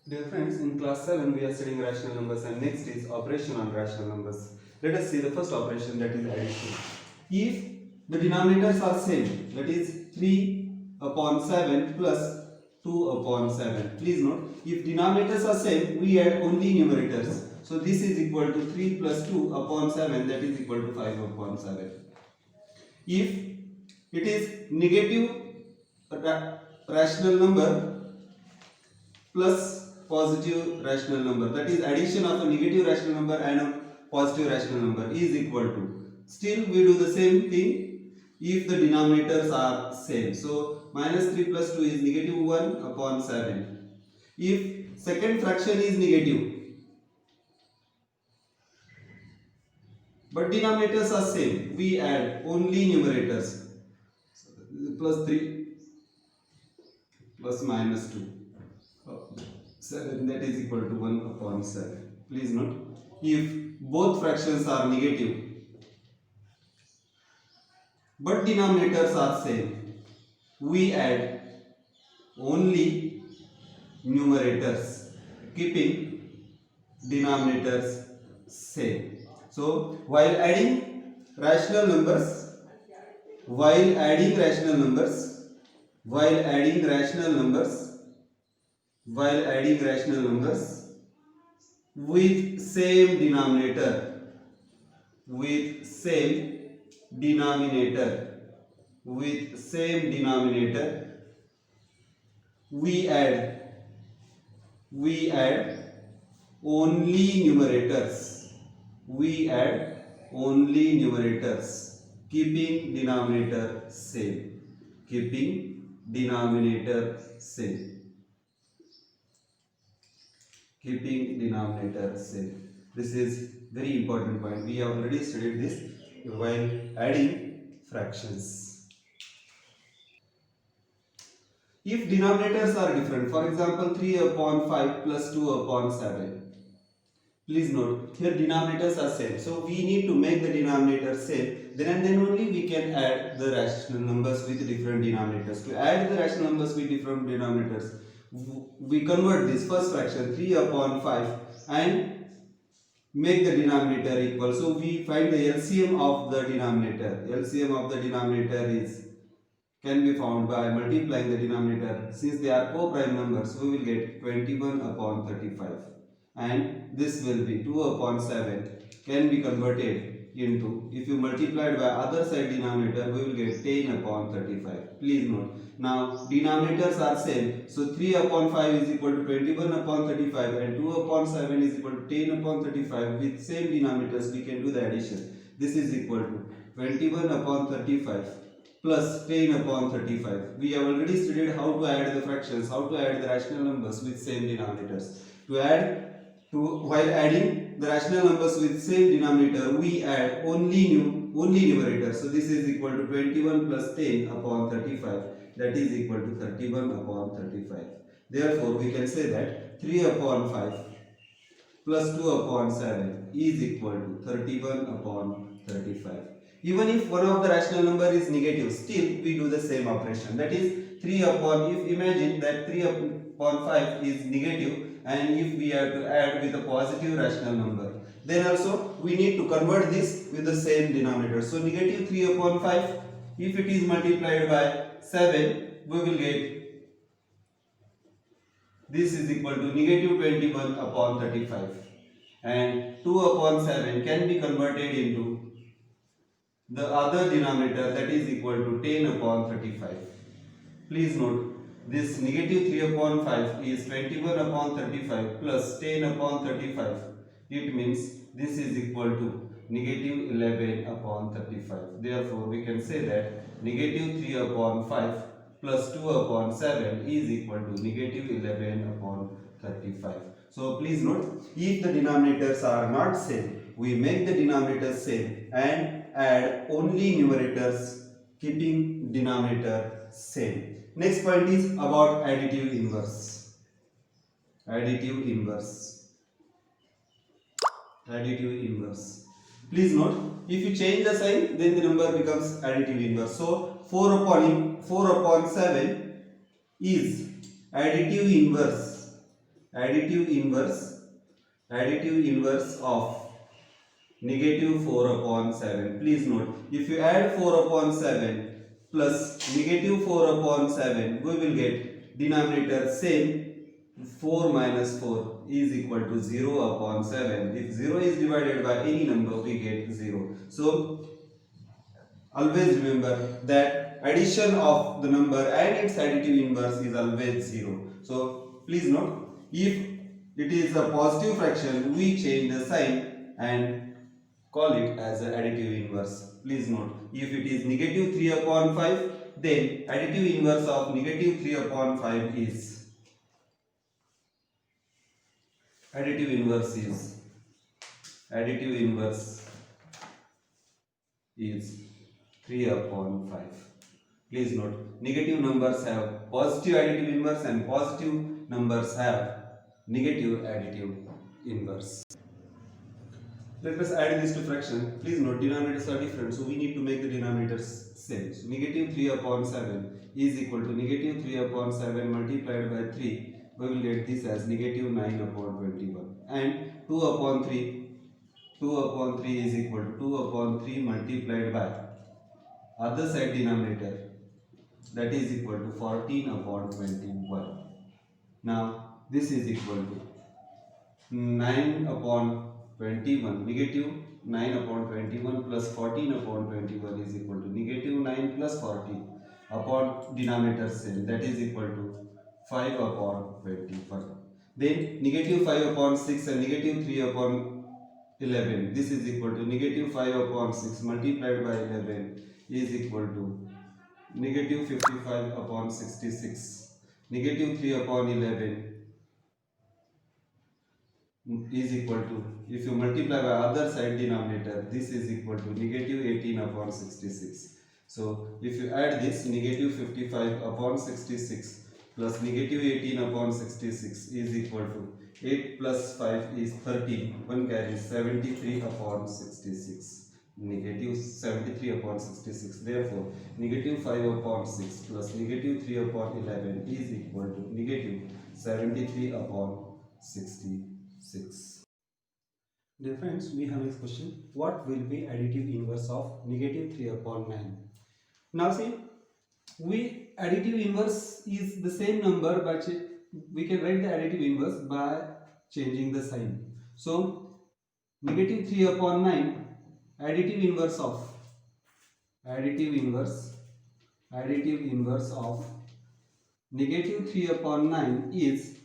Dear friends, in class 7 we are studying rational numbers and next is operation on rational numbers. Let us see the first operation, that is addition. If the denominators are same, that is 3 upon 7 plus 2 upon 7. Please note, if denominators are same, we add only numerators. So this is equal to 3 plus 2 upon 7, that is equal to 5 upon 7. If it is negative rational number plus positive rational number, that is addition of a negative rational number and a positive rational number, is equal to, still we do the same thing if the denominators are same. So minus 3 plus 2 is negative 1 upon 7. If second fraction is negative but denominators are same, we add only numerators. Plus 3 plus minus 2, 7, that is equal to 1 upon 7. Please note, if both fractions are negative but denominators are same, we add only numerators, keeping denominators same. So while adding rational numbers, while adding rational numbers, while adding rational numbers, while adding rational numbers with same denominator, with same denominator, with same denominator, we add only numerators, we add only numerators, keeping denominator same, keeping denominator same, keeping denominator same. This is very important point. We have already studied this while adding fractions. If denominators are different, for example 3 upon 5 plus 2 upon 7, please note here denominators are same, so we need to make the denominator same, then and then only we can add the rational numbers with different denominators. To add the rational numbers with different denominators, we convert this first fraction 3 upon 5 and make the denominator equal. So we find the LCM of the denominator. LCM of the denominator is can be found by multiplying the denominator. Since they are co-prime numbers, we will get 21 upon 35, and this will be 2 upon 7 can be converted into, if you multiply by other side denominator, we will get 10 upon 35. Please note, now denominators are same, so 3 upon 5 is equal to 21 upon 35 and 2 upon 7 is equal to 10 upon 35. With same denominators we can do the addition. This is equal to 21 upon 35 plus 10 upon 35. We have already studied how to add the fractions, how to add the rational numbers with same denominators. While adding the rational numbers with same denominator, we add only numerator. So this is equal to 21 plus 10 upon 35. That is equal to 31 upon 35. Therefore, we can say that 3 upon 5 plus 2 upon 7 is equal to 31 upon 35. Even if one of the rational number is negative, still we do the same operation. That is 3 upon, if imagine that 3 upon 5 is negative and if we have to add with a positive rational number, then also we need to convert this with the same denominator. So negative 3 upon 5, if it is multiplied by 7, we will get this is equal to negative 21 upon 35, and 2 upon 7 can be converted into the other denominator, that is equal to 10 upon 35. Please note, this negative 3 upon 5 is 21 upon 35 plus 10 upon 35. It means this is equal to negative 11 upon 35. Therefore, we can say that negative 3 upon 5 plus 2 upon 7 is equal to negative 11 upon 35. So please note, if the denominators are not same, we make the denominators same and add only numerators, keeping denominator same. Next point is about additive inverse. Additive inverse. Additive inverse. Please note, if you change the sign, then the number becomes additive inverse. So 4 upon 7 is additive inverse additive inverse of negative 4 upon 7. Please note, if you add 4 upon 7 plus negative 4 upon 7, we will get denominator same. 4 minus 4 is equal to 0 upon 7. If 0 is divided by any number, we get 0. So always remember that addition of the number and its additive inverse is always 0. So please note, if it is a positive fraction, we change the sign and call it as an additive inverse. Please note, if it is negative 3 upon 5, then additive inverse of negative 3 upon 5 is additive inverse is 3 upon 5. Please note, negative numbers have positive additive inverse and positive numbers have negative additive inverse. Let us add this to fraction. Please note, denominators are different, so we need to make the denominators same. So negative 3 upon 7 is equal to negative 3 upon 7 multiplied by 3. We will get this as negative 9 upon 21. And 2 upon 3 is equal to 2 upon 3 multiplied by other side denominator, that is equal to 14 upon 21. Now this is equal to 9 upon 21, negative 9 upon 21 plus 14 upon 21 is equal to negative 9 plus 40 upon denominator same, that is equal to 5 upon 21. Then negative 5 upon 6 and negative 3 upon 11, this is equal to negative 5 upon 6 multiplied by 11 is equal to negative 55 upon 66. Negative 3 upon 11 is equal to, if you multiply by other side denominator, this is equal to negative 18 upon 66. So if you add this, negative 55 upon 66 plus negative 18 upon 66 is equal to 8 plus 5 is 13. One carries 73 upon 66. Negative 73 upon 66. Therefore, negative 5 upon 6 plus negative 3 upon 11 is equal to negative 73 upon 66. Dear friends, we have next question. What will be additive inverse of negative 3 upon 9? Now see, additive inverse is the same number, but we can write the additive inverse by changing the sign. So negative 3 upon 9, additive inverse of negative 3 upon 9 is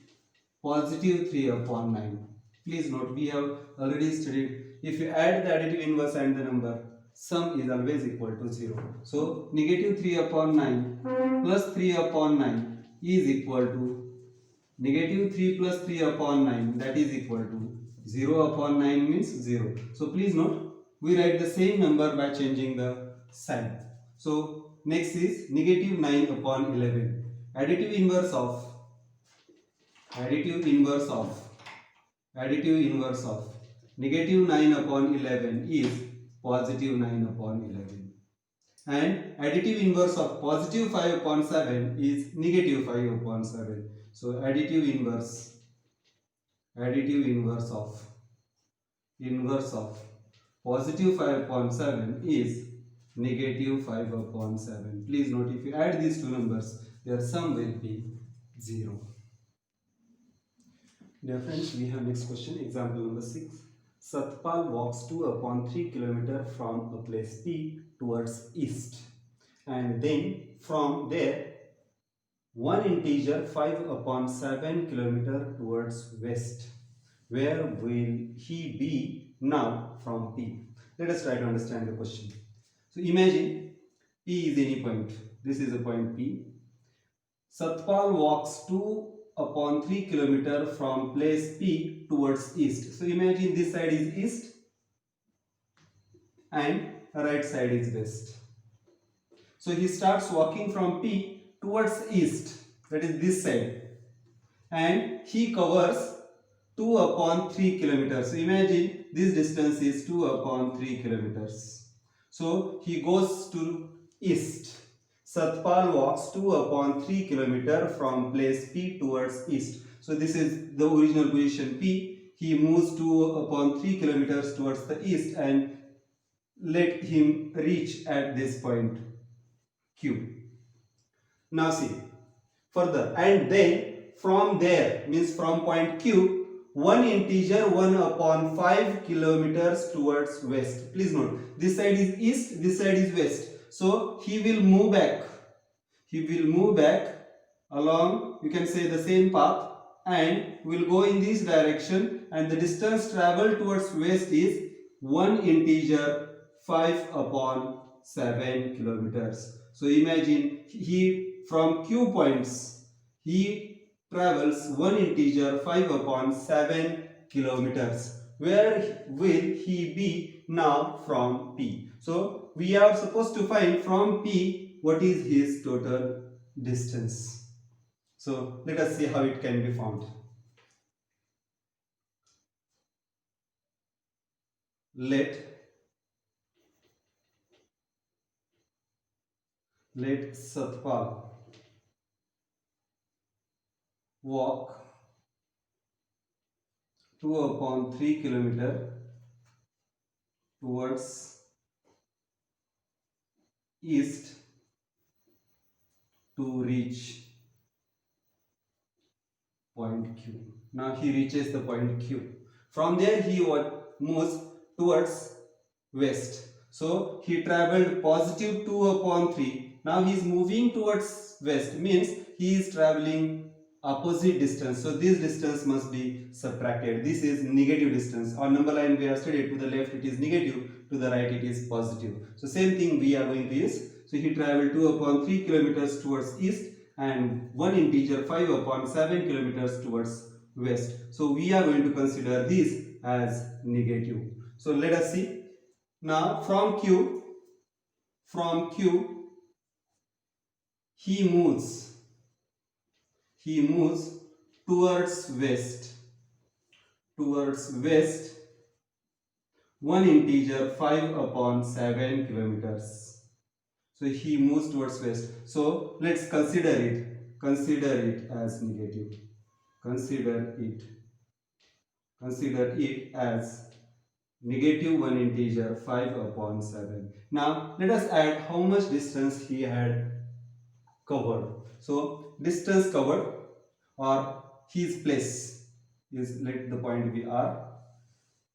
positive 3 upon 9. Please note, we have already studied, if you add the additive inverse and the number, sum is always equal to 0. So negative 3 upon 9 plus 3 upon 9 is equal to negative 3 plus 3 upon 9, that is equal to 0 upon 9 means 0. So please note, we write the same number by changing the sign. So next is negative 9 upon 11. Additive inverse of negative 9 upon 11 is positive 9 upon 11. And additive inverse of positive 5 upon 7 is negative 5 upon 7. So additive inverse of positive 5 upon 7 is negative 5 upon 7. Please note, if you add these two numbers, their sum will be 0. Dear friends, we have next question, example number 6. Satpal walks 2 upon 3 km from a place P towards east, and then from there one integer 5 upon 7 km towards west. Where will he be now from P? Let us try to understand the question. So imagine P is any point. This is a point P. Satpal walks 2 upon 3 km from place P towards east. So imagine this side is east and right side is west. So he starts walking from P towards east, that is this side, and he covers 2 upon 3 kilometers. So imagine this distance is 2 upon 3 kilometers. So he goes to east. Satpal walks 2 upon 3 km from place P towards east. So this is the original position P. He moves 2/3 kilometers towards the east, and let him reach at this point Q. Now see further, and then from there, means from point Q, one integer 1/5 kilometers towards west. Please note, this side is east, this side is west. So he will move back. He will move back along, you can say, the same path, and will go in this direction, and the distance traveled towards west is one integer 5/7 kilometers. So imagine he from Q points he travels one integer 5/7 kilometers. Where will he be now from P? So we are supposed to find from P what is his total distance. So let us see how it can be found. Let Satpal walk 2/3 kilometer towards east to reach point Q. Now he reaches the point Q. From there he moves towards west. So he traveled positive 2/3. Now he is moving towards west, means he is traveling opposite distance. So this distance must be subtracted. This is negative distance. On number line we have studied, to the left it is negative, to the right it is positive. So same thing we are going to use. So he traveled 2/3 kilometers towards east, and one integer 5/7 kilometers towards west. So we are going to consider this as negative. So let us see. Now from Q he moves towards west one integer 5/7 kilometers. So he moves towards west. So let's consider it as negative. Consider it as negative one integer 5/7. Now let us add how much distance he had covered. So distance covered, or his place is, let the point be R.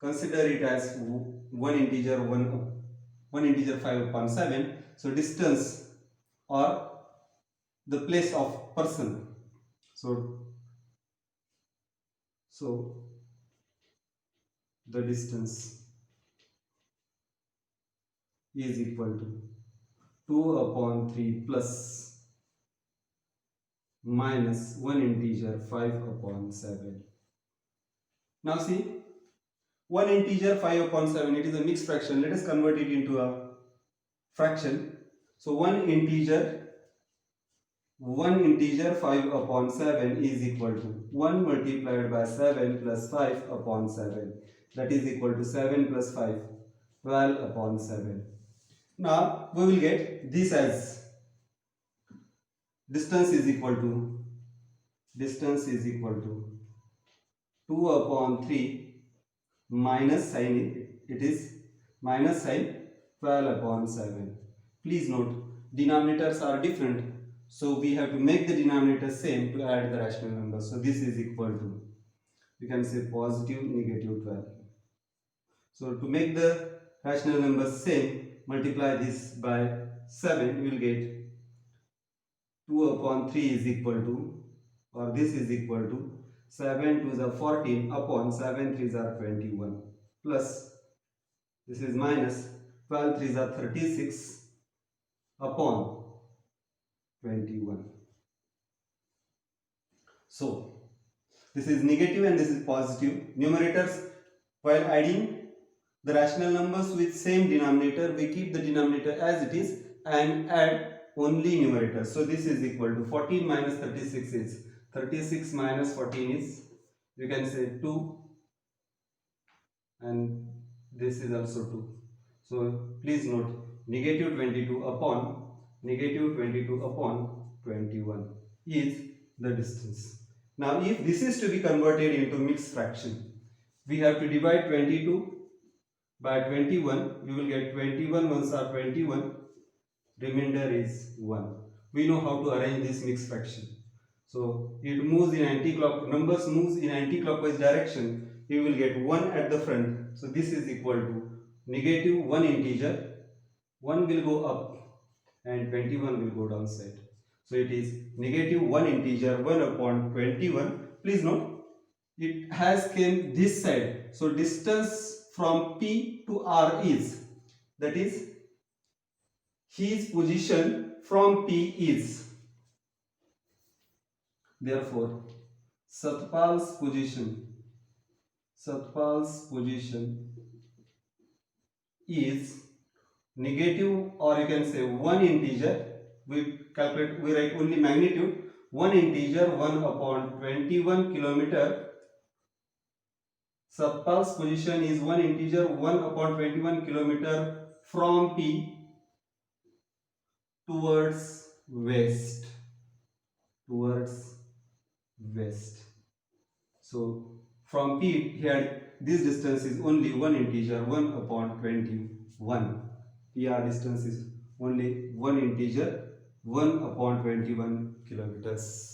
Consider it as one integer 5/7. So distance, or the place of person. So the distance is equal to 2/3 plus minus one integer 5/7. Now see, one integer 5/7, it is a mixed fraction. Let us convert it into a fraction. So one integer 5/7 is equal to 1 multiplied by 7 plus 5/7. That is equal to 7 plus 5, 12/7. Now we will get this as distance is equal to 2/3 minus sign, it is minus sign 12/7. Please note, denominators are different, so we have to make the denominator same to add the rational numbers. So this is equal to, you can say, positive negative 12. So to make the rational numbers same, multiply this by 7, you will get 2/3 is equal to, or this is equal to 7 2s are 14 upon 7 3s are 21, plus this is minus 12 3s are 36 upon 21. So this is negative and this is positive. Numerators, while adding the rational numbers with same denominator, we keep the denominator as it is and add only numerator. So this is equal to 14 minus 36 is 36 minus 14 is, you can say, 2, and this is also 2. So please note, negative 22 upon 21 is the distance. Now if this is to be converted into mixed fraction, we have to divide 22 by 21. We will get 21 ones are 21, remainder is 1. We know how to arrange this mixed fraction. So it moves in numbers moves in anti-clockwise direction. We will get 1 at the front. So this is equal to negative 1 integer. 1 will go up and 21 will go downside. So it is negative 1 integer 1 upon 21. Please note, it has came this side. So distance from P to R is, that is, his position from P is. Therefore, Satpal's position is negative, or you can say 1 integer. We write only magnitude. 1 integer 1 upon 21 kilometer. Satpal's position is 1 integer 1 upon 21 kilometer from P towards west. So from P here, this distance is only 1 integer 1 upon 21. PR distance is only 1 integer 1 upon 21 kilometers.